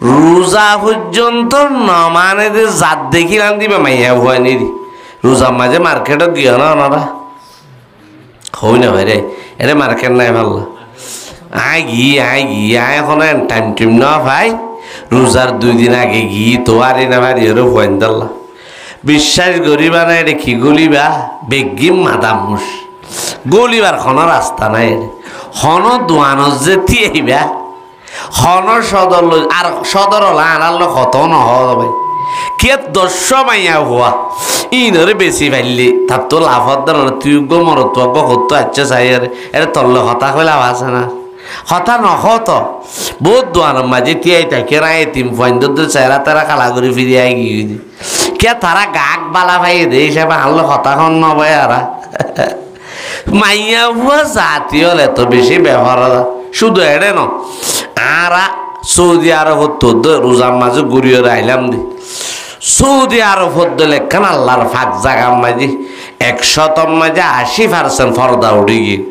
রোজা পর্যন্ত নমানে যে জাত দেখিলাম দিবে মাইয়া ভুয়ানি দি রোজার মাঝে মার্কেটত গিয়ে না ওনারা হই না ভাই রে এরে মার্কেট নাই ভাল্লা আয় এখন টাইম টিম না ভাই রোজার 2 দিন আগে গি তো আরে না ভাই এরও ভয়েন দাল্লা বিশ্বাস করিবা না এটা কি গলিবা বেগিম মাদামুস গলিবার কোনো রাস্তা নাই হন দোয়ানত যে থিয়েইবা হন সদর আর সদর হল আনার কত নহল ভাই কে 10 মাইয়া হওয়া ইনরে বেশি পাইলি তার তো লাভত দেন তুই গো মরত করতো আচ্ছা চাই আরে এটা তল্লে হতা হয়ে লাভ আছে না হতা নহত বহুত দোয়ানোর মাঝে তিয়াই থাকে রায় তিন পয়েন্ট চেহারা তারা কালা করে ফিরিয়ে গিয়ে কে তারা গাক বালা ভাই দে হিসাবে আনলো হতাখন নবাই আরা মাইয়া হুয়া জাতি হলে এত বেশি ব্যবহার শুধু এড়ে ন আরা সৌদি আরব হতো রোজার মাঝে ঘুরিয়ে আইলাম দি সৌদি আরব হতো লেখান আল্লাহর ফাঁক জাগার মাঝে 100 মাঝে 80% ফর্দা উঠে গিয়ে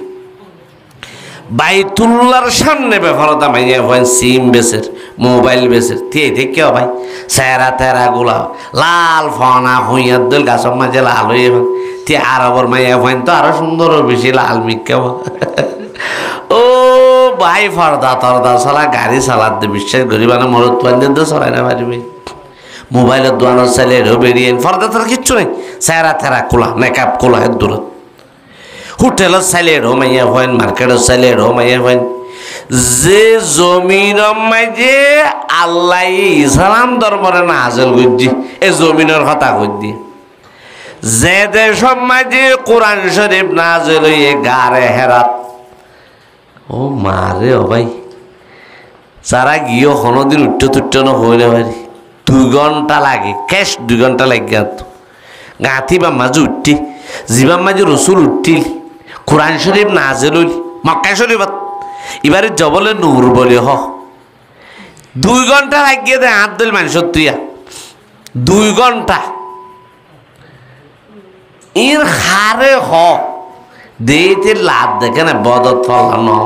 বাইতুল্লাহর সামনে বেফরদা মাইয়া হয় সিম বেসের মোবাইল বেসের তিয়ে দেখে ভাই চেহারা তেরা গুলা লাল ফনা হইয়ার দল গাছের মাঝে লাল হয়ে তে আরবর মাইয়া হয় তো আরো সুন্দর বেশি লাল মিক্কা ও ভাই ফর্দা তরদা চালা গাড়ি চালাতে বিশ্বাস করিবা না মরত পাঞ্জেন তো চলাই না পারিবি মোবাইলের দোয়ানোর চাইলে এরও বেরিয়ে ফর্দা তারা কিচ্ছু নেই চেহারা তেরা কোলা মেকআপ কোলা এর দূরত হোটেলের চাইলে রোমাইয়া হয় মার্কেটের চাইলে রোমাইয়া হয় যে জমিন মাঝে আল্লাহ ইসলাম ধর্মরে নাজেল করছি এই জমিনের কথা করছি যে দেশ মাঝে কোরআন শরীফ নাজেল হইয়ে গারে হেরাত ও মারে ও ভাই যারা গিয়ে কোনোদিন উঠতে না হইলে পারি 2 ঘন্টা লাগে ক্যাশ 2 ঘন্টা লাগে গাঁথি বা মাঝে উঠতি জীবার মাঝে রসুল উঠতিল কোরআন শরীফ নাজেল হইল মক্কা শরীফত এবারে জবলে নূর বলে 2 ঘন্টা লাগিয়ে দেয় হাত দিল মানুষ তুইয়া 2 ঘন্টা এর হারে দেইতে লাভ দেখে না বদত ফলানো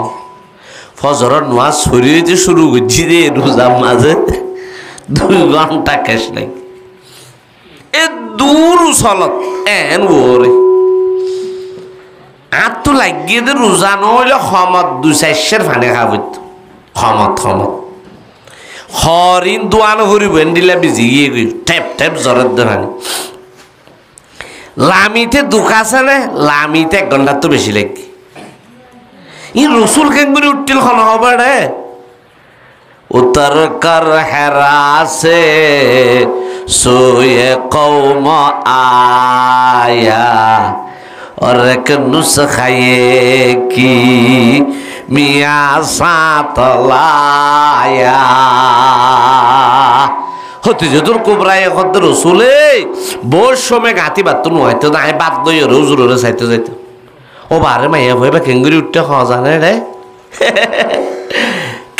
ফজরের নামাজ শরীরে শুরু করছি রে রোজার মাঝে 2 ঘন্টা ক্যাশ লাগে এ দূর চলত এন ওরে আর তো লাগিয়ে দে রোজা নহলে সমত 2-4 ফানে খাব সমত হরিণ দোয়ানো করিব দিলে বিজি গিয়ে গই টেপ জ্বরের দেখানি লামিতে দুঃখ আছে না লামিতে 1 ঘন্টার তো বেশি লাগে ই রসুল কেঙ্গুরি উঠছিল খন হবে রে উতর কর হেরাসে সোয়ে কৌম আয়া और एक नुस्खाए की मियाँ साथ लाया হতে যদুর কোবরায় হতে রসুলে বস সময় গাঁতি বাদ তো নয়তো না বাদ দই রোজুরে চাইতে যাইতো ও বারে মাইয়া ভয় বা কেঙ্গুরি উঠতে খাওয়া জানে রে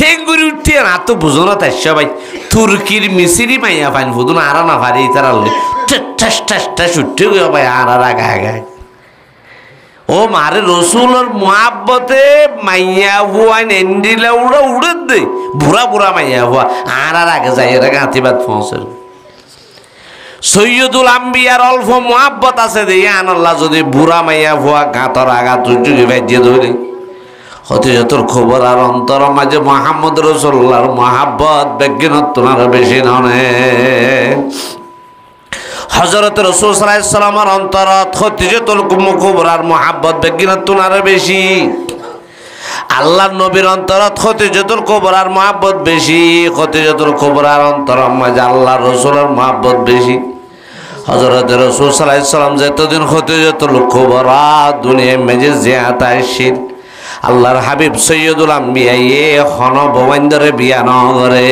কেঙ্গুরি উঠতে না তো বুঝো না তাই সবাই তুর্কির মিসিরি মাইয়া পাইন বুঝো না আর না ভারি তারা ঠাস উঠতে গিয়ে ভাই আর আগায় ও মারে রসুলের মহাব্বতে মাইয়া হুয়া নেন্ডিলা উড়ে দে বুড়া মাইয়া হুয়া আর আগে যাই এরা গাঁতিবাদ পৌঁছের সৈয়দুল আম্বিয়ার অল্প মহাব্বত আছে দে আনাল্লাহ যদি বুড়া মাইয়া হুয়া গাঁতর আঘাত চুকি বাজিয়ে ধরে হতে যতর খবর আর অন্তর মাঝে মোহাম্মদ রসুল্লাহর মহাব্বত বেজ্ঞানত তোমার বেশি নয় হযরত রাসূল সাল্লাল্লাহু আলাইহি সাল্লামের অন্তরত খতিজাতুল কুবরার মুহাব্বত বেগিনত তুনার বেশি আল্লাহর নবীর অন্তরত খতিজাতুল কুবরার মুহাব্বত বেশি খতিজাতুল কুবরার অন্তরের মাঝে আল্লাহর রাসূলের মুহাব্বত বেশি হযরত রাসূল সাল্লাল্লাহু আলাইহি সাল্লাম যতদিন খতিজাতুল কুবরা দুনিয়ার মাঝে জিয়াত আইছেন আল্লাহর হাবিব সৈয়দুল আম্বিয়া এখন ভবন্দরে বিয়া নগরে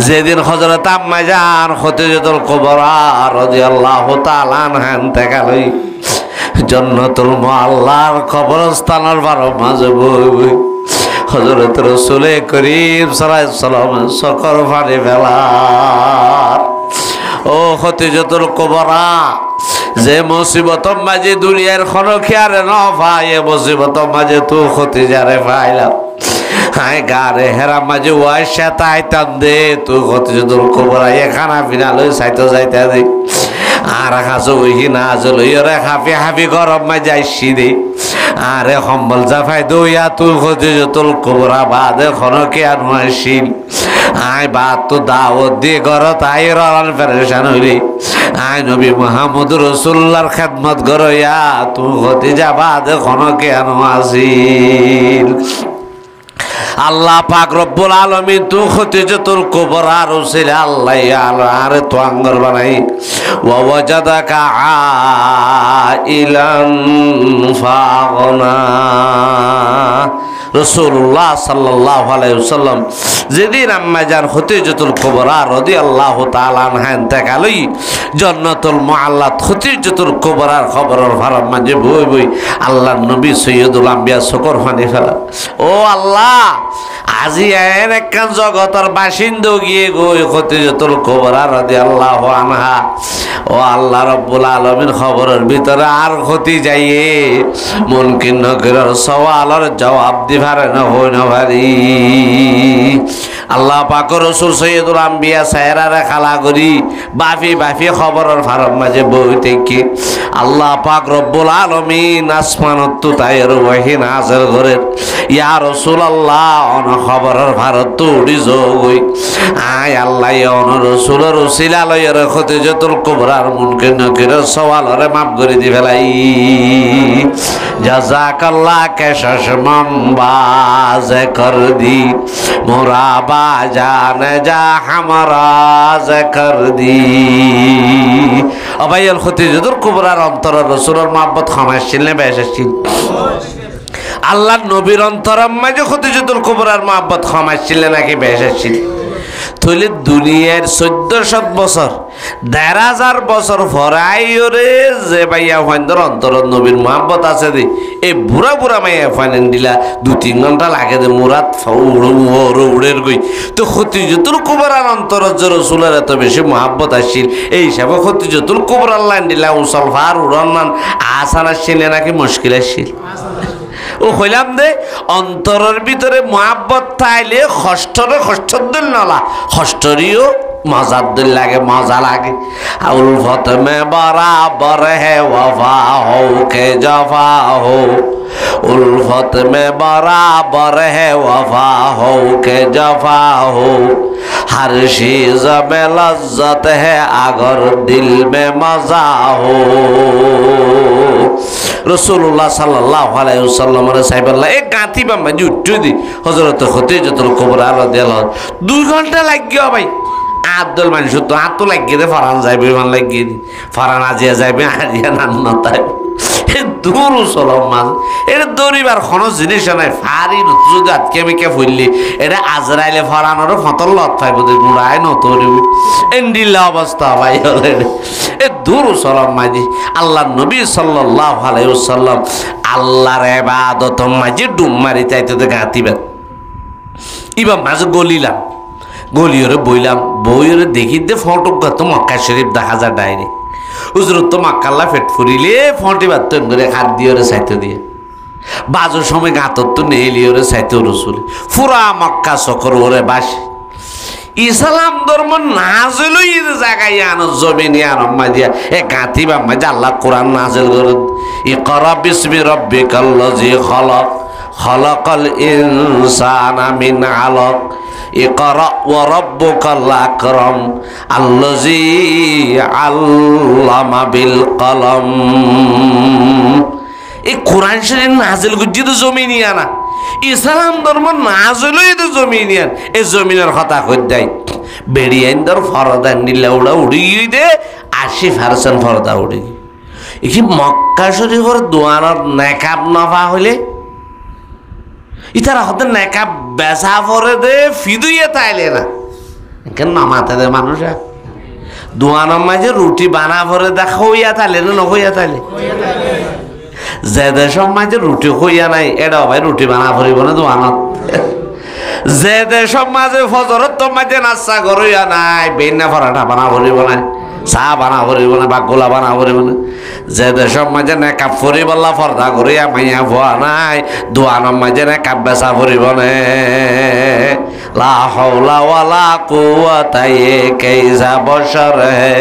যেদিন হযরত আম্মা জান খতিজাতুল কুবরা রাদিয়াল্লাহু তাআলা আনহা থেকে লই জান্নাতুল মুআল্লার কবরস্থানের বারো মাঝে বই হযরত রাসূল করিম সাল্লাল্লাহু আলাইহি ওয়াসাল্লাম সকর ফাড়ে ফেলা ও খতিজাতুল কুবরা যে মুসিবত মাঝে দুনিয়ার খনখিয়ারে ন পায় মুসিবত মাঝে তো খতিজারে পাইলাম হায় গারে হেরা মাঝে ওয়াইসা তাইতাম দে তুই কত দূর খবর আইয়া খানা পিনা লই সাইতে যাইতে দে আর খাসো ওই না লই রে হাফি হাফি গরম মাঝে আইসি দে আরে সম্বল জাফাই দইয়া তুই কত তোর খবর বাদ এখন কে আর আসিল আয় বাদ তো দাওয়াত দিয়ে ঘরত আই রান পেরেশান হইলি আয় নবী মুহাম্মদ রাসূলুল্লাহর খেদমত করইয়া তুই হতে যাবা এখন কে আর আসিল আল্লাহ পাক রব্বুল আলামিন তু খতিজাতুল কুবরা রসুল আল্লাহ আরে তো আঙ্গর বানাই ওয়া ওয়াজাদাকা আইলান ফাগনা রাসূলুল্লাহ সাল্লাল্লাহু আলাইহি ওয়াসাল্লাম যেদিন আম্মা জান খতিজাতুল কুবরা রাদিয়াল্লাহু তাআলা আনহা ইন্তেকালই জান্নাতুল মুআল্লাত খতিজাতুল কুবরার খবরের ফারাম মাঝে বই বই আল্লাহর নবী সৈয়দুল আম্বিয়া শকর ফানি ফেলা ও আল্লাহ আজি এন একখান জগতের বাসিন্দা গিয়ে গই খতিজাতুল কুবরা রাদিয়াল্লাহু আনহা ও আল্লাহ রাব্বুল আলামিন খবরের ভিতরে আর ক্ষতি যাইয়ে মুনকিন নকিরের সওয়ালের জবাব দিবারে না হই না ভারি আল্লাহ পাক রাসূল সৈয়দুল আম্বিয়া সায়রারে খালা করি বাফি বাফি খবরের ফারাম মাঝে বই থেকে আল্লাহ পাক রব্বুল আলামিন আসমানত তায়ের ওয়াহি নাযিল করেন ইয়া রাসূলুল্লাহ অন খবরের ভারত উড়ি যোগই আয় আল্লাহ অন রাসূলের উসিলা লয়ের খতিজাতুল কুবরার মুনকিন নকিরের সওয়ালরে মাফ করে দি ফেলাই জাযাকাল্লাহ কে শশমম বাজ কর দি মোরাবা জান যা হামারা কর দি অবাইল খতিজাতুল কুবরার অন্তরের রাসূলের মহব্বত খামাইছিল বেশিছিল আল্লাহর নবীর অন্তরের মাঝে খতিজাতুল কুবরার মহব্বত খামাইছিল নাকি বেশিছিল তইলে দুনিয়ার 1400 বছর 1500 বছর ফরাইরে যে ভাইয়া ফাইন্দর অন্তরের নবীর মহব্বত আছে দে এই বুড়া বুড়া মাইয়া ফাইন দিলা 2-3 ঘন্টা লাগে দে মুরাদ উড়ের গই তো খতিজাতুল কুবরার অন্তরের যে রাসূলের এত বেশি মহব্বত আসছিল এই হিসাবে খতিজাতুল কুবরার লাইন দিলা উসলফার উড়ান আসান আসছিল নাকি মুশকিল আসছিল ও হইলাম দে অন্তরের ভিতরে মহব্বত তাইলে কষ্টরে কষ্টদের নলা কষ্টরিও মজাদ্দুল লাগে মজা লাগে উলফত মে বরাবর হে ওয়াফা হো কে জফা হো উলফত মে বরাবর হে ওয়াফা হো কে জফা হো हर चीज में लज्जत है अगर दिल में मजा हो रसूलुल्लाह सल्लल्लाहु अलैहि वसल्लम रे साहिबल्लाह एक गांती बा मजी उठ्ठी दी हजरत खतीजातुल कुबरा रादियाल्लाहु 2 घंटा लाग गयो भाई আব্দুল মানুষ তো হাত তো লাগিয়ে দে ফারান যাইবে মান লাগিয়ে দি ফারান আজিয়া যাইবে আজিয়া নান নতাই দূর চলম মাছ এটা দৌড়িবার কোনো জিনিস নাই ফারি যদি আজকে আমি কে ফুললি এটা আজরাইলে ফারানোর ফতল লত পাইব মুড়াই নতরিব এন্ডিল্লা অবস্থা ভাই হলে এ দূর চলম মাঝি আল্লাহ নবী সাল্লাল্লাহু আলাইহি ওয়াসাল্লাম আল্লাহর ইবাদত মাঝি ডুম মারি চাইতে গাঁতিবেন ইবা মাঝে গলিলাম গলিয়রে বইলাম বইরে দেখি দে ফটো তো মক্কা শরীফ দেখা যায় ডাইরেক্ট হুজুরত তো মাক্কাল্লা ফেট ফুরিলে ফটি বাত্তন করে হাত দিয়ে সাইতে দিয়ে বাজুর সময় গাঁতর তো নেলিওরে সাইতে রসুল ফুরা মক্কা চকর ওরে বাস ইসলাম ধর্ম নাজেল জায়গায় আনো জমিনে আনম্মা দিয়া এ গাঁথি বাম্মা যে আল্লাহ কোরআন নাজেল করে ইকরা বিসমি রব্বিকাল্লাযী খলাক খলাকাল ইনসানা মিন আলাক ইকরা ওয়া রাব্বুকাল আকরাম আল্লাযী আল্লামা বিল কলম এই কোরআন শরীফ নাজিল করছি তো জমিনে আনা ইসলাম ধর্ম নাজিলই তো জমিনে আন এই জমিনের কথা কই দেয় বেড়িয়াইন্দর ফরদা নিলে উড়া উড়ি দে 80% ফরদা উড়ি এই মক্কা শরীফের দোয়ানোর নেকাব নফা হইলে ইতারা হতে নেকাব বেচা পরে দে ফিদুইয়ে তাইলে না কেন নামাতে দে মানুষ দোয়ানোর মাঝে রুটি বানা পরে দেখা হইয়া তাইলে না নহইয়া তাইলে যে দেশের মাঝে রুটি হইয়া নাই এটা ভাই রুটি বানা পড়িব না দোয়ানত যে দেশের মাঝে ফজরত তো মাঝে নাস্তা করিয়া নাই বেন্না পরাঠা বানা পড়িব না চাহ বানা ফুরিব না বা গোলা বানা ফুরিব না যে দেশের মাঝে নেকাপ ফুরিবল্লা ফর্দা করিয়া মাইয়া ভুয়া নাই দোয়ানোর মাঝে নেকাপ বেচা ফুরিব নে লা হাওলা ওয়ালা কুওয়াতা ये कैसा बशर है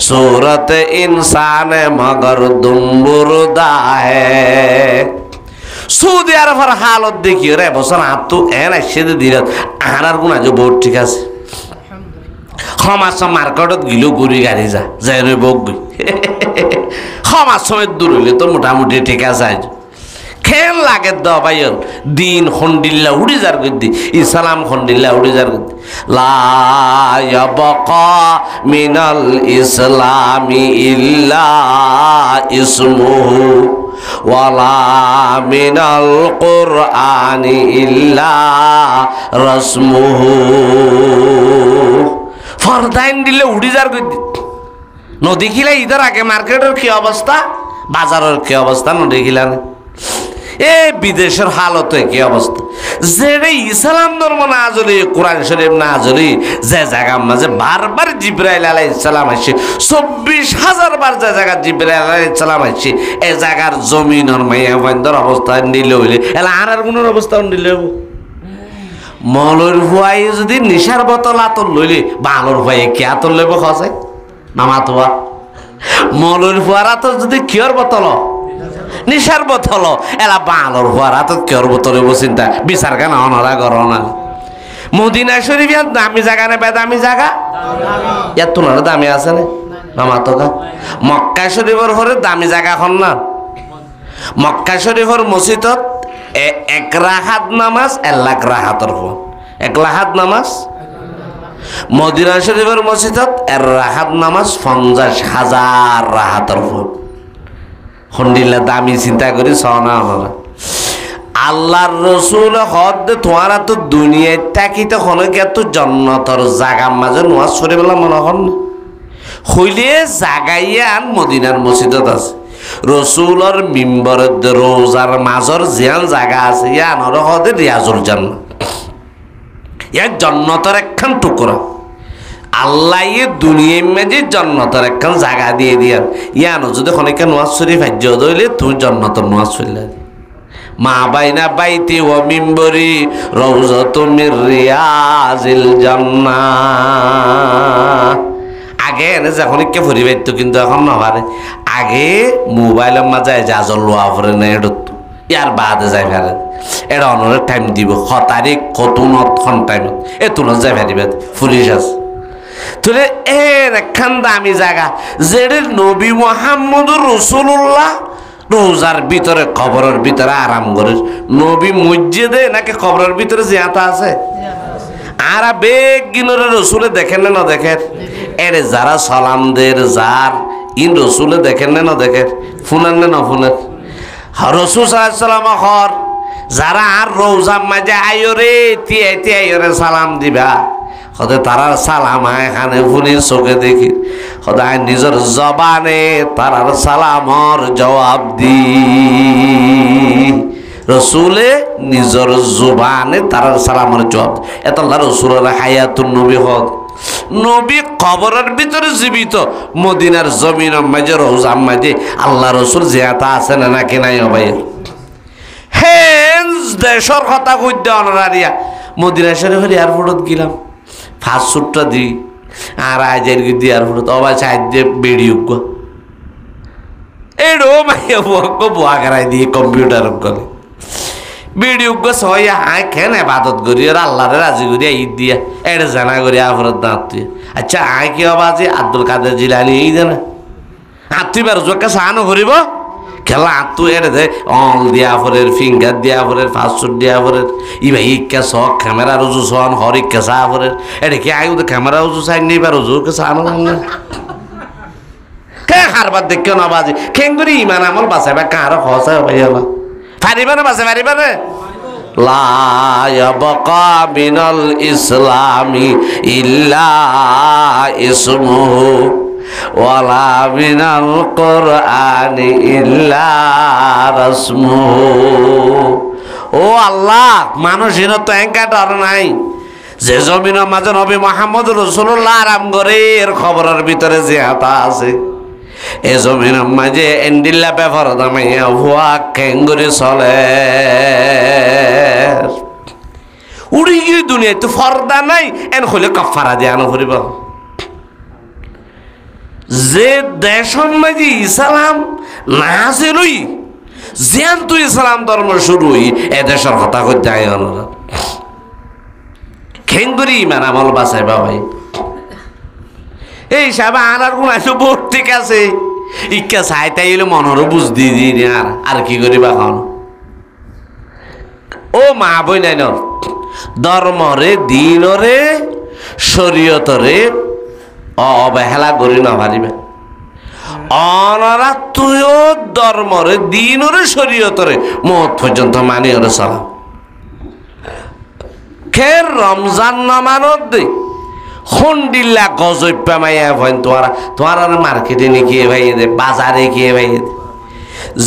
सूरत इंसान मगर दुम्बुरदा है সৌদি আরবের হালত দেখি রে বছর আত্মু এন একসাথে দিলে আহার গুণ আজ বহুত ঠিক আছে সমাজ মার্কেটত গিলেও গড়ি গাড়ি যা যাই নই বক গই সমাজ সময় দূর হইলে তো মোটামুটি ঠিক আছে আজ খেল লাগে দ ভাইয়ন দিন খন্ডিল্লা উড়ি যার গদ্দি ইসলাম খন্ডিল্লা উড়ি যার গদ্দি লা ইয়াবকা মিনাল ইসলামি ইল্লা ইসমুহু ওয়ালা মিনাল কুরআনি ইল্লা রাসমুহু ফরদাইন দিলে উড়ি যার গদ্দি নদী খিলা ইদার আগে মার্কেটের কি অবস্থা বাজারের কি অবস্থা নদী খিলা এ বিদেশের হালত কি অবস্থা যেটা ইসলাম ধর্ম না জলি কোরআন শরীফ না জলি যে জায়গা মাঝে বারবার জিব্রাইল আলাইহিস সালাম আসছে 24,000 বার যে জায়গা জিব্রাইল আলাইহিস সালাম আসছে এই জায়গার জমিনের মাইয়া বন্ধর অবস্থা নিলে হইলে এলা আর গুণের অবস্থা নিলে মলর হুয়াই যদি নিশার বোতল আতর লইলে বালর হুয়াই কি আতর লইব খসে মামা তোয়া মলর হুয়ার আতর যদি কিয়র বোতল নিশার বোতল এলা বালর হুয়ার আতর কিয়র বোতল চিন্তা বিচার কেন অনরা গরনা মদিনা শরীফ দামি জায়গা না বেদামি জায়গা ইয়ার তোমার দামি আছে না মামা তোকা মক্কা শরীফের হরে দামি জায়গা এখন না মক্কা শরীফের মসজিদত 1 রাকাত নামাজ 1 লাখ রাকাতের ফোন 1 লাখ নামাজ মদিনা শরীফের মসজিদত 1 রাকাত নামাজ 50,000 রাকাতের ফোন হন্ডিল্লা দামি চিন্তা করি সনা আমরা আল্লাহর রসুল হদ তোমারা তো দুনিয়ায় তাকিতে হলে গিয়ে তো জন্নতর জাগার মাঝে নোয়াজ সরে বেলা মনে হন না হইলে জাগাইয়া আন মদিনার মসজিদত আছে রসুলর মিম্বরের রোজার মাজর জিয়ান জায়গা আছে ইয়ানর হদে রিয়াজুল জান্নাত ইয়া জন্নতর একখান টুকরা আল্লাহ ইয়ে দুনিয়ার মাঝে জন্নতর একখান জায়গা দিয়ে দিয়ান ইয়ানো যদি খনিকা নোয়াজ শরীফ হাজ্য দইলে তুমি জন্নতর নোয়াজ চলে মা বাইনা বাইতি ও মিম্বরি রওজাতুম মির রিয়াজিল জান্নাহ আগে এনে যখন কে ফুরি বাইতো কিন্তু এখন না পারে আগে মোবাইলের মাঝে জাজল লোয়া পরে না এডত ইয়ার বাদে যাই ফেলে এটা অনেক টাইম দিব ক তারিখ কত নত খন টাইমত এ তুলত যাই ফেরিবে ফুরিস আছে তুলে এর একখান দামি জায়গা যেটা নবী মুহাম্মদুর রাসূলুল্লাহ রোজার ভিতরে কবরের ভিতরে আরাম করে নবী মসজিদে নাকি কবরের ভিতরে জিয়াতা আছে আর বেগ গিনরে রসুলে দেখেন না দেখেন এর যারা সালাম দের যার ইন রসুলে দেখেন না দেখেন ফুনান না ফুনান রসুল সাল্লাম হর যারা আর রোজা মাঝে আয়রে তিয়াই আয়রে সালাম দিবা সদায় তারার সালাম এখানে ফুনির চোখে দেখি সদায় নিজের জবানে তারার সালামর জবাব দি রসুলে নিজের জবানে তারার সালামর জবাব এত আল্লাহ রসুলের হায়াতুন নবী হদ নবী কবরের ভিতরে জীবিত মদিনার জমিনের মাঝে রোজার মাঝে আল্লাহ রসুল জিয়াতা আছে না নাকি নাই ভাই হেন্স দেশের কথা কইতে অনারিয়া মদিনা শরীফের এয়ারপোর্টত গেলাম ফার্স্ট সুটটা দিই আর আজের গিয়ে এয়ারপোর্টত অবাই সাইড দিয়ে বেড়িয়ে এডো মাইয়া বুয়া করাই দিয়ে কম্পিউটার করে ভিডিও সবাই আয় খেন এবাদত করি আর আল্লাহরে রাজি করিয়া ঈদ দিয়া এটা জানা করি আফরত দাঁত তুই আচ্ছা আয় কি হবা যে আব্দুল কাদের জিলানি এই জানা তুই বার জোকে সাহানো করিব খেলা আত্মু এড়ে দে অল দিয়া ফরের ফিঙ্গার দিয়া ফরের ফাস্টফুড দিয়া ফরের ই ভাই ইকা শখ ক্যামেরা রুজু সন হর ইকা চা ফরের এটা কি আয় ক্যামেরা রুজু চাই নেই বা রুজুকে চানো কে হারবার দেখে না বাজি খেঙ্গুরি ইমান আমল বাঁচাইবা কার খসাই ভাই পারিবা না বাঁচে পারিবা না লা ইয়াবকা মিনাল ইসলামি ইল্লা ইসমুহু ওয়ালা মিনাল কুরআনি ইল্লা রাসমুহু ও আল্লাহ মানুষের তো একা ডর নাই যে জমিনের মাঝে নবী মুহাম্মদ রাসূলুল্লাহ আরাম করে এর খবরের ভিতরে যে হাতা আছে এ জমিনের মাঝে এন্ডিল্লা ব্যাপার দামাইয়া ভুয়া কেঙ্গুরি চলে উড়ি গিয়ে দুনিয়ায় তো ফর্দা নাই এন হলে কাফারা দিয়ে আনো ফুরিব যে দেশের মাঝে ইসলাম না আছে লই যেন তুই ইসলাম ধর্ম শুরু হই এ দেশের কথা করতে আয় অনুরাধ খেঙ্গুরি ইমান আমল বাঁচাইবা ভাই এই সাহেব আর কোন আছে বোর্ড ঠিক আছে ইচ্ছা চাই তাই এলে মনেরও বুঝ দিয়ে দিই আর কি করিবা এখন ও মা বই নাই নর ধর্মরে দিনরে শরীয়তরে অবহেলা করি না পারিবে অনারা তুইও ধর্মরে দিনরে শরীয়তরে মত পর্যন্ত মানি ওরে সালাম খের রমজান নামানত দে হন্ডিল্লা গজব পেমাইয়া ভয়েন তোমার মার্কেটে নিয়ে গিয়ে ভাই দে বাজারে গিয়ে ভাই দে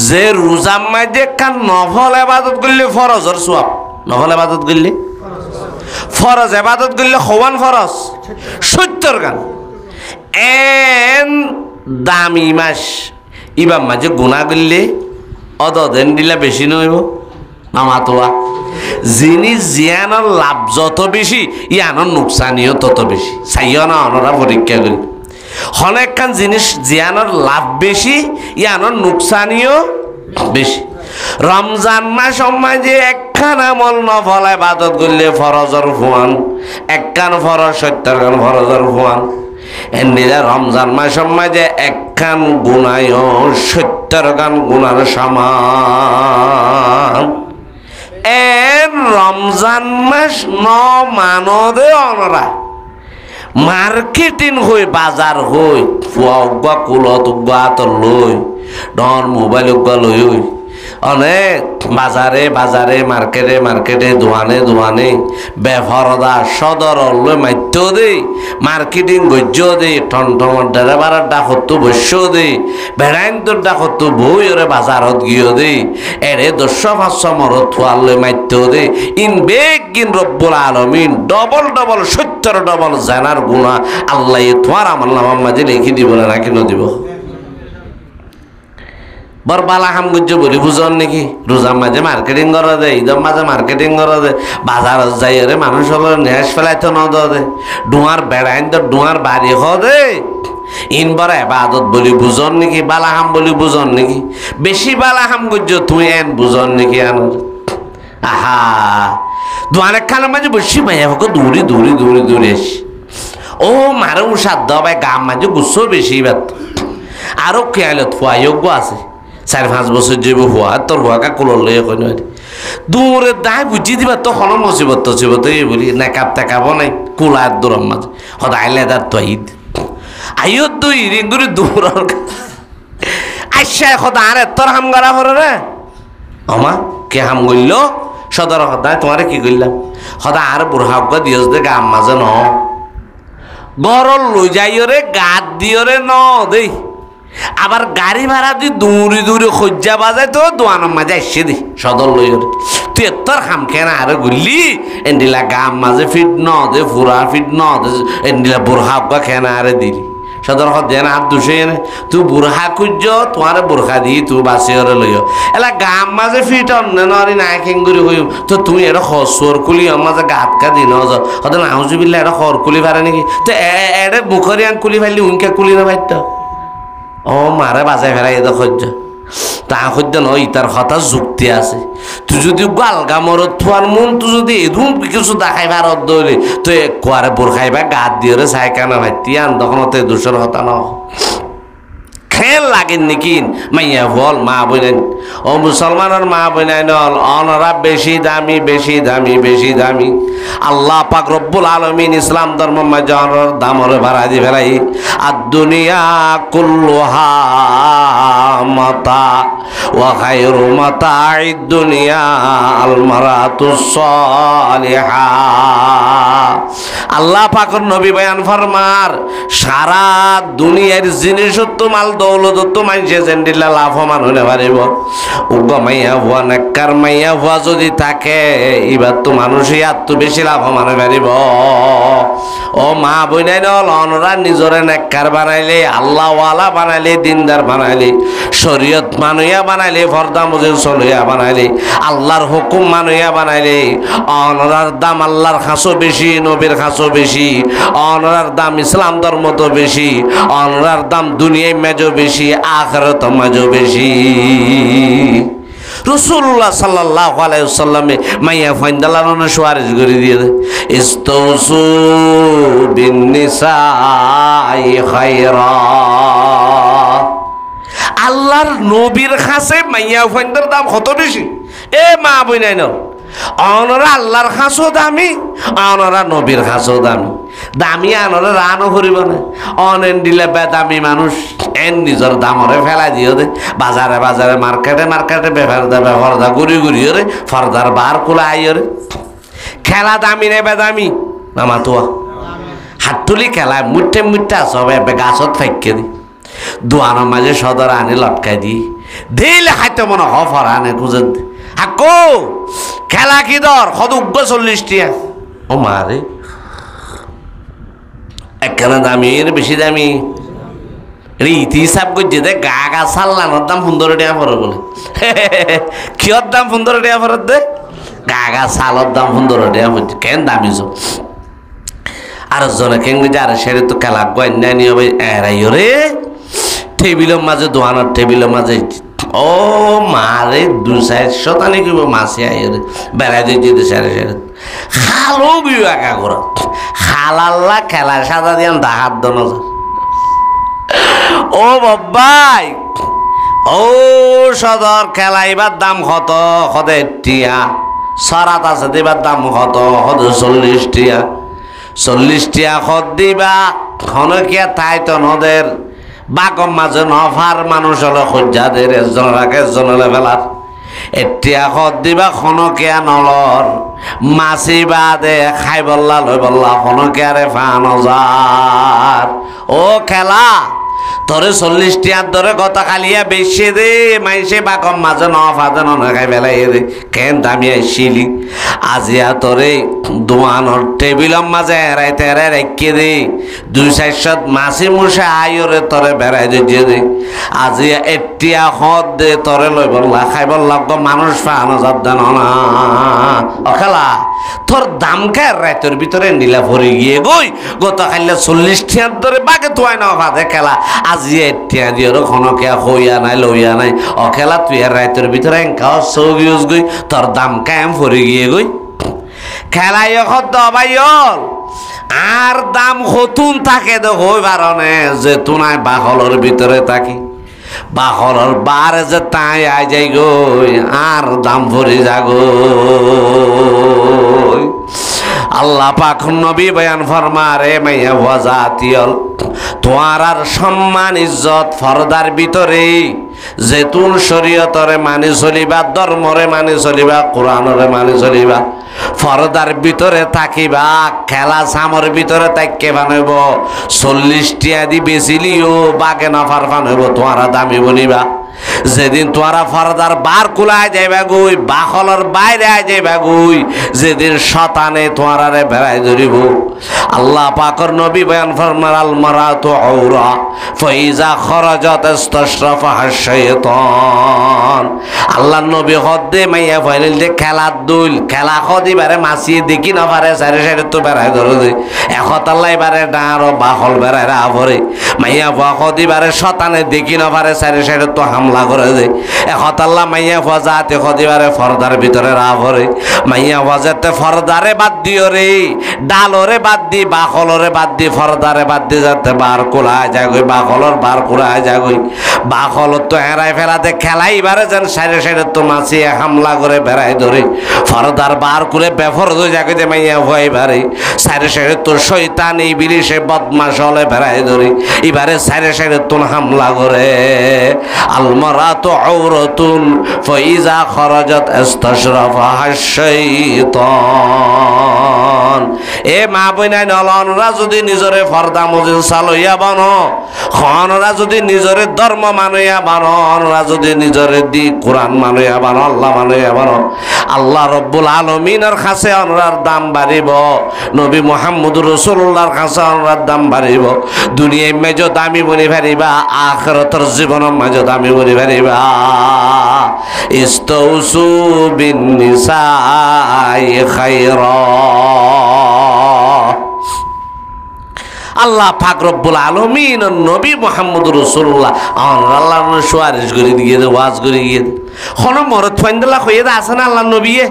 যে রোজার মাঝে কান নফল এবাদত করলে ফরজর সোয়াব নফল এবাদত করলে ফরজ এবাদত করলে হওয়ান ফরজ 70 গান এন দামি মাস ইবার মাঝে গুণা করলে অদেন দিলা বেশি নইব নামাতোয়া জিনিস জিয়ানোর লাভ যত বেশি ইয়ানোর নুকসানিও তত বেশি চাইও না অনরা পরীক্ষা করি অনেকখান জিনিস জিয়ানোর লাভ বেশি ইয়ানোর নুকসানিও বেশি রমজান মাস মাঝে একখান আমল নফল ইবাদত করলে ফরজর ফুয়ান একখান ফরজ 70 গান ফরজর ফুয়ান এন্ডিলা রমজান মাস মাঝে একখান গুনায় 70 গান গুনার সমান এর রমজান মাস মানদে অনরা মার্কেটিং হই বাজার হই ফুয়া উগা কুলত উগা আতর লই ডর মোবাইল উগা লই হই অনেক বাজারে বাজারে মার্কেটে মার্কেটে দোয়ানে বেফরদা সদর লই মাইত্য দে মার্কেটিং গজ্য দে টনটন ড্রাইভারের ডাকতো বস্য দে বেড়াইন্তর ডাকতো বই ওরে বাজারত গিয়ে দে এরে 200-500 মরত থুয়াল লই মাইত্য দে ইন বেগ গিন রব্বুল আলামিন ডবল 70 ডবল জানার গুনাহ আল্লাহ তোমার আমার নাম মাঝে লিখে দিব না নাকি দিব বরবালা হাম গুজ্জ বলি বুঝন নাকি রোজার মাঝে মার্কেটিং করা দে ঈদের মাঝে মার্কেটিং করা দে বাজারত যাই রে মানুষ হলো নেশ ফেলাইতে ন দে ডুয়ার বেড়াইন তো ডুয়ার বাড়ি হ দে ইনবার এবাদত বলি বুঝন নাকি বালা হাম বলি বুঝন নাকি বেশি বালা হাম গুজ্জ তুই এন বুঝন নাকি আন আহা দোয়ারে খানের মাঝে বসি ভাই আমাকে দূরে আসি ও মারে সাধ্য ভাই গাম মাঝে গুছো বেশি বাত আরো খেয়াল যোগ্য আছে 4-5 বছর যাব হওয়া তোর হওয়াকা কুলর লই এখন দূরে দায় বুঝি দিবা তো হল মুসিবত এই বলি নেকাপ টেকাব নাই কুলার দূরের মাঝে সদায় লেদার তো ঈদ আইও তুই রিঙ্গুরি দূর আইসা সদা আরে তোর হাম গড়া ভরে রে আমা কে হাম গইল সদর সদায় তোমারে কি করলাম সদা আর বুড়া দিয়স দে গাম মাঝে ন গরল লই যাইও রে গাত দিও রে ন দেই আবার গাড়ি ভাড়া দি দূরে খজ্জা বাজায় তো দোয়ানোর মাঝে আসছে দি সদর লই তুই তোর খাম কেনা আর গুললি এন্ডিলা গাম মাঝে ফিট ন দে ফুরা ফিট ন দে এন্ডিলা বুড়হা খেনা আরে দিলি সদর দেন হাত দুষে এনে তুই বুড়হা খুঁজ তোমার বুড়খা দি তুই বাসি ওরে লইও এলা গাম মাঝে ফিট অন্য নরি না খেঙ্গুরি হই তো তুই এটা খসর কুলি মাঝে গাত কা দিন হতে নাহুজুবিল্লা এটা খর কুলি ভাড়ে নাকি তো এড়ে মুখরি আন কুলি ভাইলি উনকে কুলি না ভাইত ও মারে বাজাই ফেরা এ সহ্য তা সহ্য নয় তার কথা যুক্তি আছে তুই যদি গালগা মরত থোয়ার মন তুই যদি এরকম কিছু দেখাই ভারত দৌড়ে তুই কুয়ারে বোর খাইবা গাত দিয়ে চাই কানা ভাইতি আন তখন দুশোর হতা ন খেল লাগেন নাকি মাইয়া বল মা বইনেন ও মুসলমানের মা বইনাইন অনরা বেশি দামি আল্লাহ পাক রব্বুল আলামিন ইসলাম ধর্ম মাঝে অনর দামরে ভাড়া দি ফেলাই আর দুনিয়া কুল্লুহা মাতা ওয়া খায়রু মাতা'id দুনিয়া আল মারাতুস সালিহা আল্লাহ পাকের নবী বয়ান ফরমার সারা দুনিয়ার জিনিসত্ব মাল দৌলত মানুষে জেন্ডিল্লা লাভবান হতে পারিব। উগ্র মাইয়া ভুয়া নেককার মাইয়া ভুয়া যদি থাকে এবার তো মানুষই আর তো বেশি লাভবান হতে পারিব। ও মা বইনাই নল অনরা নিজরে নেককার বানাইলে, আল্লাহওয়ালা বানাইলে, দিনদার বানাইলে, শরীয়ত মানুয়া বানাইলে, ফর্দা মজিদ চলিয়া বানাইলে, আল্লাহর হুকুম মানুয়া বানাইলে অনরার দাম আল্লাহর খাসো বেশি, নবীর খাসো বেশি, অনরার দাম ইসলাম ধর্ম তো বেশি, অনরার দাম দুনিয়ায় মেজো বেশি, আখিরাত মেজো বেশি। রাসূলুল্লাহ সাল্লাল্লাহু আলাইহি ওয়াসাল্লামে মাইয়া ফাইন্দালানো সুয়ারিশ করে দিয়ে দেয় ইস্তাউসু বিন্নিসাই খায়রা। আল্লাহর নবীর কাছে মাইয়া ফাইন্দার দাম কত বেশি। এ মা বইনাই না অনরা আল্লাহর কাছেও দামি, অনরা নবীর কাছেও দামি। দামি আনরে রানও করিব না, অনেন দিলে বেদামি মানুষ এন নিজের দামরে ফেলাই দিও দে বাজারে বাজারে মার্কেটে মার্কেটে বেফার দেবে ফর্দা ঘুরি ঘুরিও রে ফর্দার বার খোলা আইও রে। খেলা দামি নে বেদামি নামা তোয়া হাততুলি খেলায় মুঠে মুঠে সব এবে গাছত ফাইকে দি দোয়ানোর মাঝে সদর আনে লটকাই দি দিলে হাইতে মনে হফর আনে খুঁজে হাকো খেলা কি দর কত উগ্র 40 টিয়া। ও মারে একখানা দামি বেশি দামি রীতি হিসাব করছে দে গা গা সাল্লানোর দাম 15 টাকা পড়ে বলে কিয়র দাম 15 টাকা পড়ে দে গা গা সালর দাম 15 টাকা পড়ছে কেন দামি সব। আর জনে কেঙ্গে যারা সেরে তো খেলা গন্যানি হবে এরাইও রে টেবিলের মাঝে দোয়ানোর টেবিলের মাঝে ও মারে 200 শতানি কিব মাসে আইও রে বেড়াই দিতে সেরে সেরে খালো বিবাকা করা খালাল্লা খেলা সাদা দিয়ান দাহাত দন। ও বাবাই ও সদর খেলাইবার দাম কত কদে টিয়া সরাত আছে দিবার দাম কত কত 40 টিয়া 40 টিয়া খদ দিবা খনকিয়া তাই তো নদের বাগম মাঝে নফার মানুষ হলো সজ্জাদের একজনের আগে একজনের ফেলার এতিয়া খদ দিবা খনকিয়া নলর মাছি বাদে খাই বললা লই বললা খনকিয়ারে ফান হাজার। ও খেলা তোরে 40 টিয়ার ধরে কথা খালিয়া বেশি দে মাইসে বাকম মাঝে নফাদে নখাই বেলাই দে কেন দামি আইসিলি আজিয়া তোরে দোয়ানোর টেবিলের মাঝে এরাইতে এরাই রেখে দে 200 মাছি মুসে আইরে তোরে বেড়াই দিয়ে দে আজিয়া এতিয়া হদ দে তোরে লই বললা খাই বললা মানুষ ফানো যাব দেন না। ও খেলা তোর দাম খায় রাইতের ভিতরে নীলা ভরে গিয়ে গই গত খাইলে 40 টিয়ার ধরে বাকে তুই না ভাদে খেলা আজি এতিয়া দিয়ে খনকিয়া হইয়া নাই লইয়া নাই। ও খেলা তুই আর রাইতের ভিতরে এঙ্কাও সৌগিউজ গই তোর দাম কায়াম ভরে গিয়ে গই খেলাই খদ্দ বাইল আর দাম হতুন থাকে তো হই বারণে যে তুনাই বাহলর ভিতরে থাকি বাহলর বারে যে তাই আই যাই গই আর দাম ভরে যাগো। আল্লাহ পাক নবী বয়ান ফরমারে মাইয়া ওয়াজাতিয়ল তোমার আর সম্মান ইজ্জত ফরদার ভিতরে যেতুন শরীয়তরে মানি চলিবা ধর্মরে মানি চলিবা কোরআনরে মানি চলিবা ফরদার ভিতরে থাকিবা খেলা সামর ভিতরে তাইকে বানাইব 40 টিয়া দি বেচিলিও বাগে নফার বানাইব তোমারা দামি বনিবা। যেদিন তোরা ফরদার বার কুলায় যাইবা গুই বাহলর বাইরে আই যাইবা গুই যেদিন শতানে তোরারে বেড়াই ধরিব। আল্লাহ পাকর নবী বয়ান ফরমার আল মারাতু আওরা ফাইজা খরাজাত ইস্তাশরাফাহা শাইতান। আল্লাহ নবী হদে মাইয়া ফাইল যে খেলা দুল খেলা খদিবারে মাসি দেখি না পারে সারে সারে তো বেড়াই ধরে দে এখন আল্লাহ এবারে ডাঁর বাহল বেড়াই রা ভরে মাইয়া ফুয়া খদিবারে শতানে দেখি না পারে সারে সারে তো হামলা করে দে এখন আল্লাহ মাইয়া ফুয়া যাতে খদিবারে ফরদার ভিতরে রা ভরে মাইয়া ফুয়া যাতে ফরদারে বাদ দিও রে ডালরে বাদ দি বাহলরে বাদ দি ফরদারে বাদ দি যাতে বার কোলায় যাগই বাহলর বার কোলায় যাগই বাহল তো হেরাই ফেলাতে খেলাই বারে যেন সাইডে সাইডে তো মাছি হামলা করে বেড়াই ধরে ফরদার বার করে বেফর হয়ে যাগইতে মাইয়া ভয় বারে সাইডে সাইডে তো শয়তান এই বিলিশে বদমাশ হলে বেড়াই ধরে এবারে সাইডে সাইডে তো হামলা করে। আল মারাতু আওরাতুন ফাইজা খারাজাত ইস্তাশরাফাহা শাইতান। এ মা বইনাই নলনরা যদি নিজরে ফর্দা মজিল চালইয়া বন, খনরা যদি নিজরে ধর্ম মানইয়া বান, অনরা যদি নিজরে দি কোরআন মানইয়া বান, আল্লাহ মানইয়া বান, আল্লাহ রব্বুল আলমিনের কাছে অনরার দাম বাড়িব, নবী মুহাম্মদুর রাসূলুল্লাহর কাছে অনরার দাম বাড়িব। দুনিয়ায় মেজো দামি বনি পারিবা, আখিরাতের জীবনের মাঝে দামি বনি পারিবা। ইস্তাউসু বিন নিসাই খায়রা। আল্লাহ পাক রব্বুল আলামিন নবী মুহাম্মদুর রাসূলুল্লাহ আল্লাহর সুয়ারিশ করে দিয়ে ওয়াজ করে গিয়ে কোন মরদ ফাইন্দলা কইয়ে আছে না আল্লাহ নবীয়ে।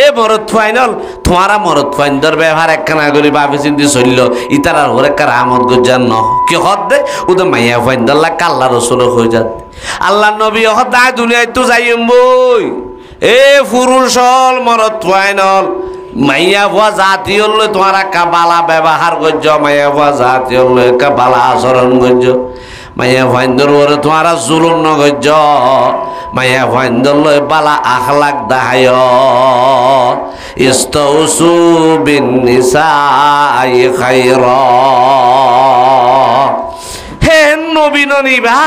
এ মরদ ফাইনাল তোমারা মরদ ফাইন্দর ব্যবহার একখানা করে ভাবি চিন্তি চলল ইতার আর ওরে কার আমদ গজান ন কি হদ দে উদে মাইয়া ফাইন্দলা কাল্লা রসুল হয়ে যাত আল্লাহ নবী হদ দা দুনিয়ায় তো যাইম বই। এ পুরুষ হল মরদ ফাইনাল মাইয়া ভুয়া জাতি হল তোমার একটা বালা ব্যবহার করছ, মাইয়া ভুয়া জাতি হল একটা বালা আচরণ করছ, মাইয়া ফাইন্দর ওরে তোমার জুলুম নগর্য, মাইয়া ফাইন্দর লই বালা আখলাক দাহায়। ইস্তাউসু বিন নিসাই খায়রা। হে নবী ননিবা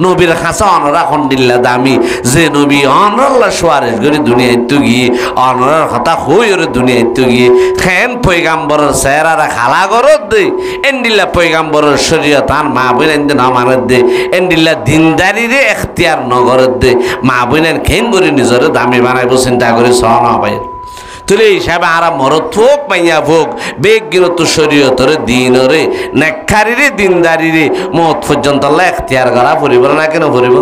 নবীর খাসা অনরা খন্ডিল্লা দামি যে নবী অনল্লা সোয়ারেশ করে দুনিয়ায় তো গিয়ে অনরার কথা হই ওরে দুনিয়ায় তো গিয়ে খেন পয়গাম্বরের চেহারা খালা করত দে এন্ডিল্লা পয়গাম্বরের শরীয়ত আর মা বোন না মানত দে এন্ডিল্লা দিনদারিরে এখতিয়ার নগরত দে মা বোনের খেন করে নিজরে দামি বানাইব চিন্তা করে সহন পাই তুলে হিসাবে আর মরত হোক মাইয়া ভোগ বেগ গিরত শরীয়তরে দিনরে নেখারিরে দিনদারিরে মত পর্যন্ত এখতিয়ার করা পড়িব না কেন পড়িব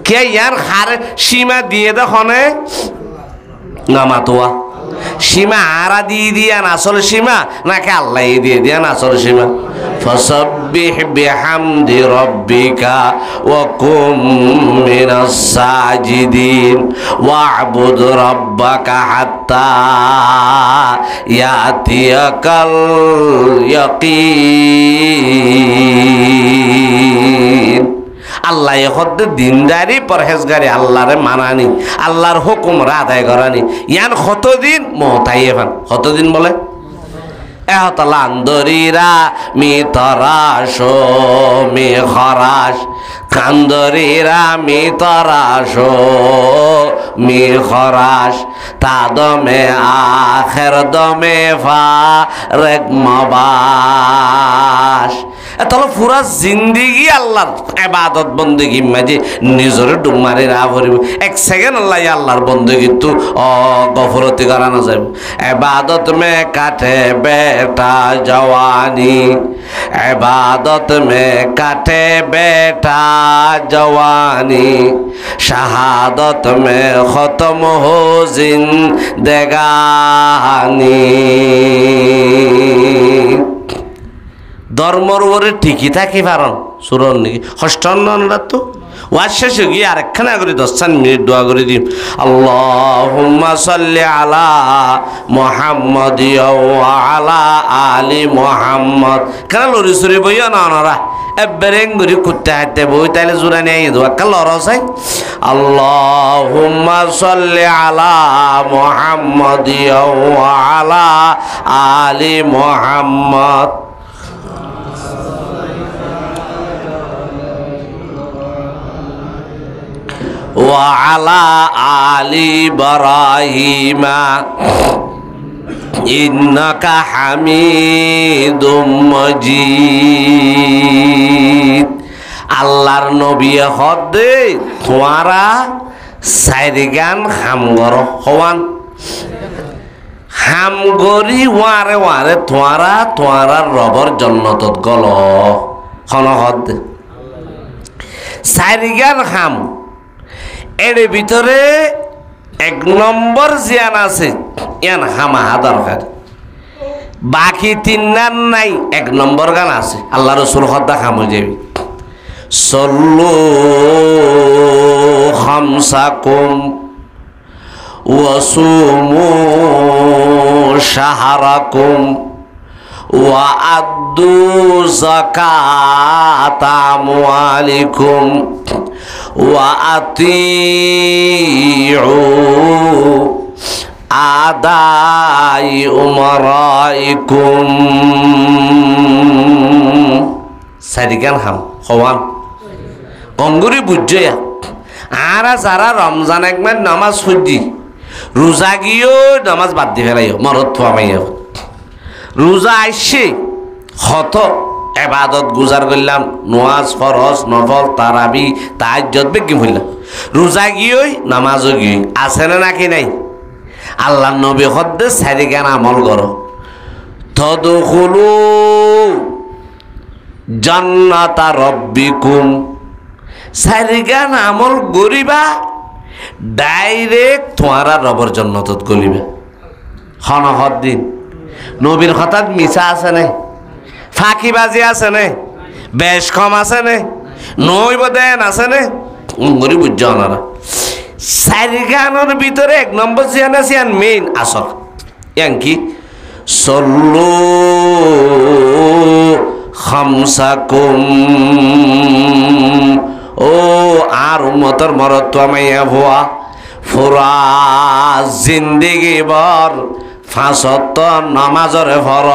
কে ইয়ার হার সীমা দিয়ে দেখনে না মাতোয়া সীমা আরা দিয়ে দিয়ান আসল সীমা নাকি আল্লাহ দিয়ে দিয়ান আসল সীমা। ফসব্বিহ বিহামদি রাব্বিকা ওয়া কুম মিনাস সাজিদিন ওয়া'বুদ রাব্বাকা হাত্তা ইয়াতিয়াকাল ইয়াকিন। আল্লাহ হদ্দে দিনদারি পরহেজগারি আল্লাহরে মানানি আল্লাহর হুকুম আদায় করানি ইয়ান কতদিন মহতাইয়ে ফান কতদিন বলে এহতলা আন্দরীরা মি তরাস মি খরাস কান্দরীরা মি তরাস মি খরাস তা দমে আখের দমে ফারেক মবাস। তাহলে পুরা জিন্দিগি আল্লাহর এবাদত বন্দেগি মাঝে নিজরে ডুমারে রা ভরিব এক সেকেন্ড আল্লাহ আল্লাহর বন্দেগি তো গফরতি করা না যাবে। এবাদত মে কাটে বেটা জওয়ানি এবাদত মে কাটে বেটা জওয়ানি শাহাদত মে খতম হো জিন্দেগানি। ধর্মর ওরে ঠিকই থাকি পারন সুরন নাকি ষষ্ঠান্নরা তো ওয়াজ শেষে গিয়ে আরেকখানা করে 10 মিনিট দোয়া করে দিম। আল্লাহুম্মা সাল্লি আলা মুহাম্মাদ ওয়া আলা আলি মুহাম্মদ। কেন লরি সরি বইয়া না ওনারা এবেরেং গরি কুত্তে হাতে বই তাইলে জোড়া নিয়ে দোয়া কাল লরসাই। আল্লাহুম্মা সাল্লি আলা মুহাম্মাদ ওয়া আলা আলি মুহাম্মদ ওয়া আলা আলি ইব্রাহিমা ইন্নাকা হামিদুম মাজিদ। আল্লাহর নবী হদে তোমারা সাইরি গান হামগর হওয়ান হামগরি ওয়ারে ওয়ারে তোমারা তোমারা রবর জন্নতত গল খন হদে সাইরি গান হাম এর ভিতরে 1 নম্বর জিয়ান আছে ইয়ান হামাহা দরকার বাকি 3 নাম নাই 1 নম্বর গান আছে আল্লাহ রসুল হদ্দা খামো যাবি সল্লু খামসাকুম ওয়াসুমু শাহরাকুম ওয়া আদ্দু যাকাতা আমওয়ালিকুম ওয়া আতিউ আদাই উমারাইকুম সারিকান হাম হওয়ান অঙ্গুরি বুঝয়া আরা যারা রমজান একবার নামাজ পড়ছি রোজা গিয়েও নামাজ বাদ দিয়ে ফেলাইও মরত থোয়া মাইয়া রোজা আইসে হত এবাদত গুজার করলাম নোয়াজ ফরজ নফল তারাবি তাহাজ্জুদ বেগি হইলাম রোজা গিয়েই নামাজও গিয়ে আছে না নাকি নাই আল্লাহ নবী হদ্দে সারিগান আমল করো তদখুলু জান্নাতা রব্বিকুম সারিগান আমল গরিবা ডাইরেক্ট তোমারা রবর জন্নতত গলিবে হনহদ দিন নবীর হঠাৎ মিশা আছে নে ফাঁকিবাজি আছে নে বেশ কম আছে নে নইব দেন আছে নে গরি বুঝছ ওনারা সারিগানোর ভিতরে এক নম্বর সিয়ান আছে আর মেইন আসল ইয়ান কি সল্লু খামসাকুম ও আর উম্মতর মরত মাইয়া ভুয়া ফুরা জিন্দিগি বর ফাঁসত নামাজরে ফর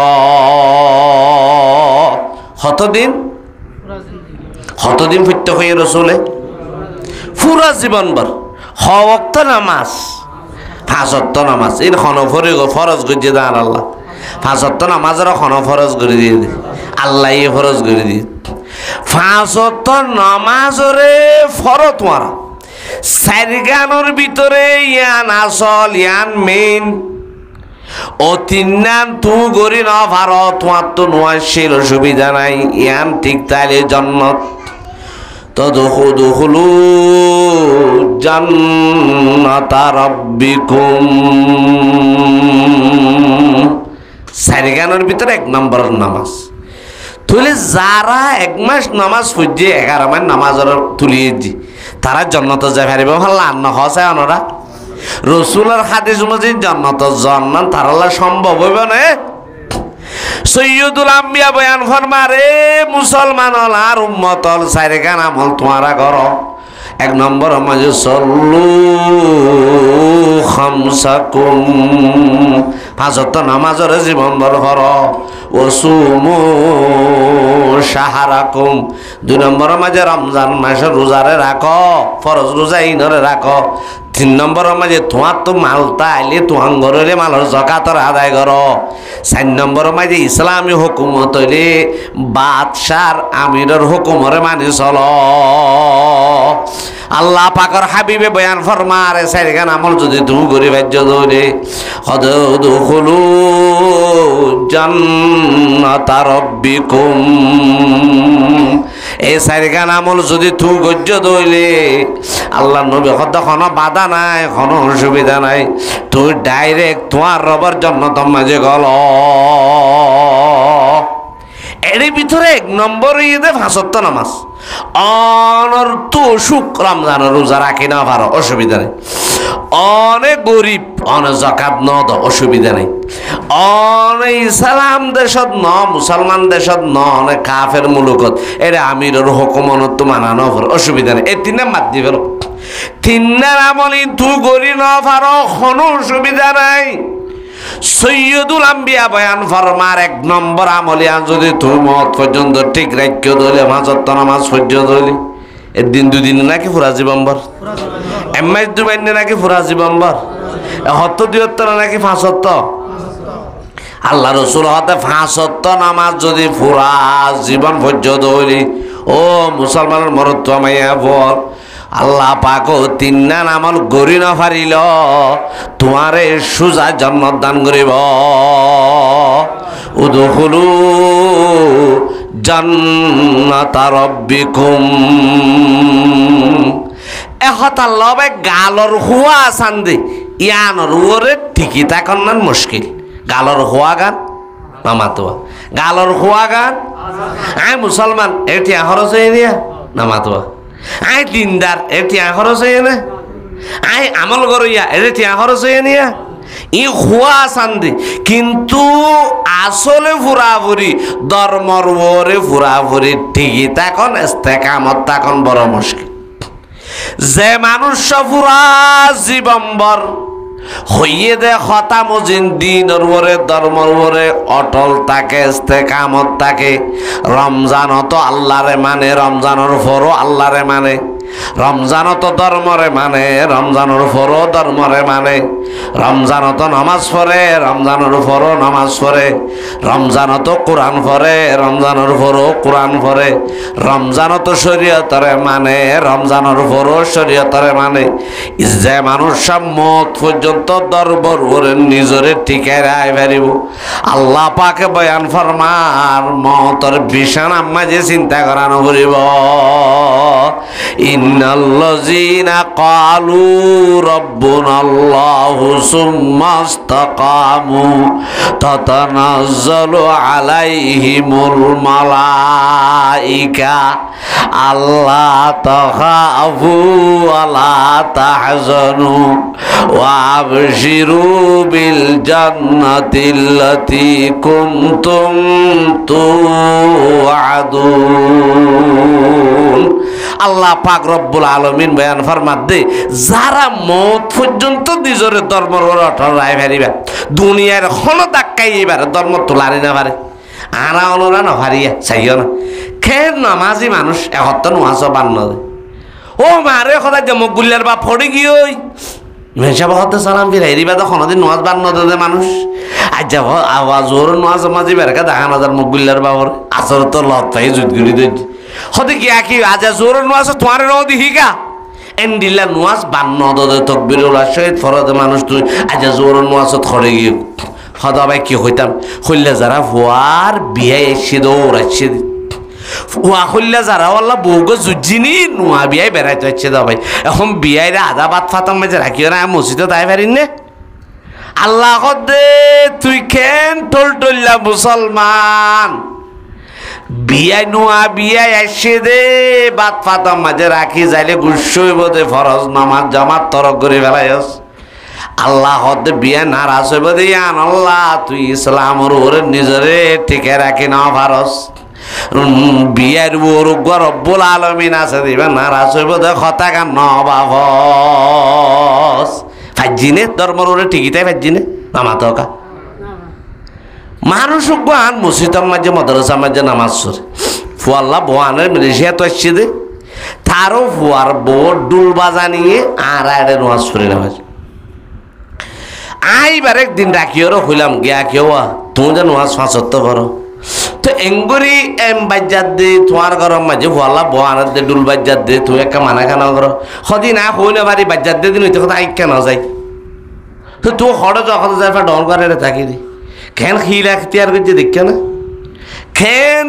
হতদিন ফিরতে হয়ে রসুলে ফুরা জীবন বর হওক্ত নামাজ ফাঁসত্ব নামাজ এর ফরজ গজিয়ে দেন আল্লাহ ফাঁসত্ব নামাজের ফরজ করে দিয়ে দে আল্লাহ ফরজ করে দিয়ে ফাঁসত্ব নামাজরে ফরত মারা সারিগানোর ভিতরে ইয়ান আসল ইয়ান মেইন ও তিন তু গরি না ভারত তোমার তো নোয়াশির অসুবিধা নাই ইয়ান ঠিক তাইলে জন্নত তদখুলু জান্নাতা রাব্বিকুম সারিগানোর ভিতরে এক নম্বরের নামাজ তুলে যারা এক মাস নামাজ পড়ছে 11 মাস নামাজ তুলিয়ে দি তারা জন্নত যাই পারিব ভালো আন্ন হসে অনরা রসুলের হাদিস অনুযায়ী জন্নত জন্নান তারাল্লা সম্ভব হইব না সৈয়দুল আম্বিয়া বয়ান ফরমারে মুসলমান আর উম্মতল সারিগান আমল তোমারা করো এক নম্বর মাঝে সল্লু খামসাকুম পাঁচত্ব নামাজরে জীবন বল কর ওসুমু সাহারাকুম দুই নম্বর মাঝে রমজান মাসের রোজারে রাখো ফরজ রোজা ইনরে রাখো তিন নম্বর মাঝে তোমার তো মালতা আইলে তোমার ঘরে মালর জকাতর আদায় করো চার নম্বর মাঝে ইসলামী হুকুমত হইলে বাদশার আমিরের হুকুমরে মানি চলো আল্লাহ পাকর হাবিবে বয়ান ফরমারে সারিগান আমল যদি তুমি গরি ভাজ্য ধরে হদুখুলু জান্নাতা রাব্বিকুম এই সারিগান আমল যদি তুমি গজ্য ধরলে আল্লাহ নবী হদ কোনো বাধা নাই কোনো অসুবিধা নাই তুই ডাইরেক্ট তোমার রবার জন্নত মাঝে গল এর ভিতরে এক নম্বর ইয়ে ফাঁসত্ব নামাজ অনর্থ অসুখ রমজানের রোজা রাখি না পারো অসুবিধা নেই অনেক গরিব অনেক জাকাত ন দ অসুবিধা নেই অনেক ইসলাম দেশত ন মুসলমান দেশত ন অনেক কাফের মুলুকত এর আমিরের হুকুমনত মানানো অসুবিধা নেই এই তিনে মাত দি ফেলো তিনের আমলি তু গরি ন পারো কোনো অসুবিধা নাই সৈয়দুল আম্বিয়া বয়ান ফরমার এক নম্বর আমলিয়া যদি তুই মত পর্যন্ত ঠিক রাখ্য ধরলে মাঝত্ব নামাজ পর্যন্ত ধরলি একদিন দুদিন নাকি ফুরা জীবনভর এমএস দুবাইনে নাকি ফুরা জীবনভর হত্য দুয়ত্তর নাকি ফাঁসত্ব আল্লাহ রসুল হতে ফাঁসত্ব নামাজ যদি ফুরা জীবন পর্যন্ত ধরলি ও মুসলমানের মরত্ব মাইয়া বল আল্লাহ পাকো তিন্না আমল গরি না পারিল তোমারে সুজা জন্নত দান করিব উদখুলু জান্নাতা রাব্বিকুম এহত আল্লাহ গালর হুয়া সান্দে ইয়ানর ওরে ঠিকই থাকন না মুশকিল গালর হুয়া গান নামাতোয়া গালর হুয়া গান আই মুসলমান এটি খরচ হয়ে দিয়া নামাতোয়া আই দিনদার এটিয়া খরচ হয়ে না আই আমল করিয়া এটিয়া খরচ হয়ে নিয়া ই হুয়া শান্তি কিন্তু আসলে ফুরাফুরি ধর্মর ওরে ফুরাফুরি ঠিকই তখন ইস্তেকামত তখন বড় মুশকিল যে মানুষ পুরা জীবনভর হইয়ে দে খতামুজিন দিনের ওরে ধর্মর ওরে অটল থাকে ইস্তেকামত থাকে রমজানত আল্লাহরে মানে রমজানের পরও আল্লাহরে মানে রমজানত ধর্মরে মানে রমজানের পরও ধর্মরে মানে রমজানত নামাজ পড়ে রমজানের পরও নামাজ পড়ে রমজানত কোরআন পড়ে রমজানের পরও কোরআন পড়ে রমজানত শরীয়তরে মানে রমজানের পরও শরীয়তরে মানে যে মানুষ সব মত পর্যন্ত দরবার ওরে নিজরে টিকায় রায় পারিব আল্লাহ পাকে বয়ান ফরমার মতর বিশান আম্মা যে চিন্তা করানো করিব ইন্নাল্লাযীনা ক্বালু রাব্বুনাল্লাহু সুম্মা ইসতাকামু তাতানাজ্জালু আলাইহিমুল মালাইকা আল্লা তাখাফু ওয়া লা তাহজানু ওয়া আবশিরু বিল জান্নাতিল্লাতী কুনতুম তুআদুন। আল্লাহ পাক রব্বুল আলামিন বয়ান ফরমাত দে যারা মত পর্যন্ত নিজের ধর্মর অটল রায় ফেরিবা দুনিয়ার হলো ধাক্কাই এবার ধর্ম তোলারি না পারে আরা অনুরা না ভারিয়া চাইও না খের নামাজি মানুষ এত নোয়াজ বান্ন দে ও মারে সদায় যে মকগুল্লার বা ফড়ে গিয়ে মেশা হতে সালাম ফিরাই রিবা তো কোনোদিন নোয়াজ বান্ন দে মানুষ আজ যাব আওয়াজ ওর নোয়াজ মাঝি বেরকা দেখা নজার মকগুল্লার বাবর আসর তো লত পাই জুতগুলি দে হতে কি আকি আজ জোর নোয়াজ তোমার ন দিহিকা এন্ডিল্লা নোয়াজ বান্ন দে তকবিরুল শহীদ ফরদ মানুষ তুই আজ জোর নোয়াজ খড়ে গিয়ে সদা ভাই কি হইতাম হইলে যারা ভুয়ার বিয়াই এসে দৌড়াচ্ছে ওয়া হইলে যারা আল্লাহ বউকে জুজিনি নোয়া বিয়াই বেড়াইতে হচ্ছে দা ভাই এখন বিয়াইরে আধা বাত ফাতাম মাঝে রাখিও না মসজিদে তাই পারিন নে আল্লাহ দে তুই কেন টলটল্লা মুসলমান বিয়াই নোয়া বিয়াই এসে দে বাত ফাতাম মাঝে রাখি যাইলে গুসইব দে ফরজ নামাজ জামাত তরক করে ফেলাইস আল্লাহ হতে বিয়া নারাজ হইব দিয়ান আল্লাহ তুই ইসলামর ওরে নিজরে টিকে রাখি না পারস বিয়ার ওর রব্বুল আলামিন আছে দিবা নারাজ হইব দে কথা কান নবাবস ফাজিনে ধর্মর ওরে টিকিটাই ফাজিনে নামা তো মানুষ গান মসজিদের মাঝে মাদ্রাসার মাঝে নামাজ পড়ে ফুয়াল্লা বোয়ানের মিলেশিয়া তো আসছে দে তারও ফুয়ার বোর ডুল বাজা নিয়ে আর আড়ে নামাজ পড়ে নামাজ আইবার একদিন ডাকিওরও হইলাম গিয়া কেউ তুমি যে নামাজ ফাঁসত্ব করো তো এঙ্গুরি এম বাজ্জাত দে তোমার ঘরের মাঝে ফুয়াল্লা বোয়ানের দে ডুল বাজ্জাত দে তুমি একটা মানা খানা করো সদিন না হই না বাড়ি বাজ্জাত দে দিন হইতে কথা আইকা না যাই তো তুই হঠাৎ যখন যাই ডন করে থাকি দি কেন খিলা খিয়ার করছে দেখ না কেন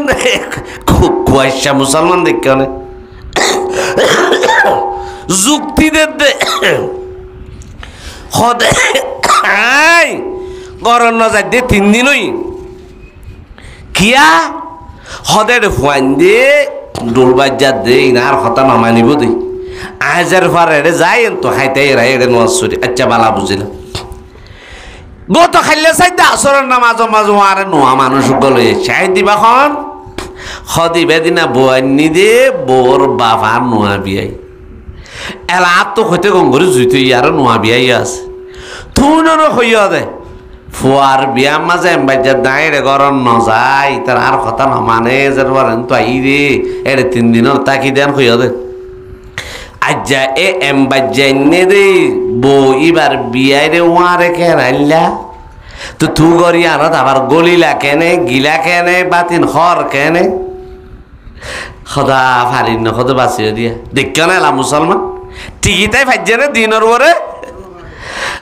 কুয়াশা মুসলমান দেখ না যুক্তিদের দে সদে গরম নজার দে 3 দিনই কিয়া সদে ফুয়াইন দে ডোলবাজার দে ইনার কথা নামানিব দে আজার ফারে যাই তো খাইতে এরা এড়ে নোয়াজ চুরি আচ্ছা বালা বুঝিলাম গত খাইলে চাইতে আসরের নামাজ মাঝ আরে নোয়া মানুষ গলে চাই দিবা খন সদিবে দিনা বয়ানি দে বোর বাবা নোয়া বিয়াই এলা তো হইতে গঙ্গরি জুইতে ইয়ার নোয়া বিয়াই আছে তুই হইয়া দে ফুয়ার বিয়ার মাঝে এমবাইজার দাঁড়ে গরম নজাই তার আর কথা নমানে যে তো আই রে এরে 3 দিনের তাকি দেন হইয়া দে আজ্জা এ এমবাইজাইনে দে বউ এবার বিয়াই রে ওয়ারে কেন আনলা তো তু গড়ি আনত আবার গলিলা কেনে গিলা কেনে বাতিন হর কেনে সদা ফারিন খদা বাঁচিয়ে দিয়া দেখ না এলা মুসলমান টিকিটাই ফাইজে দিনের ওরে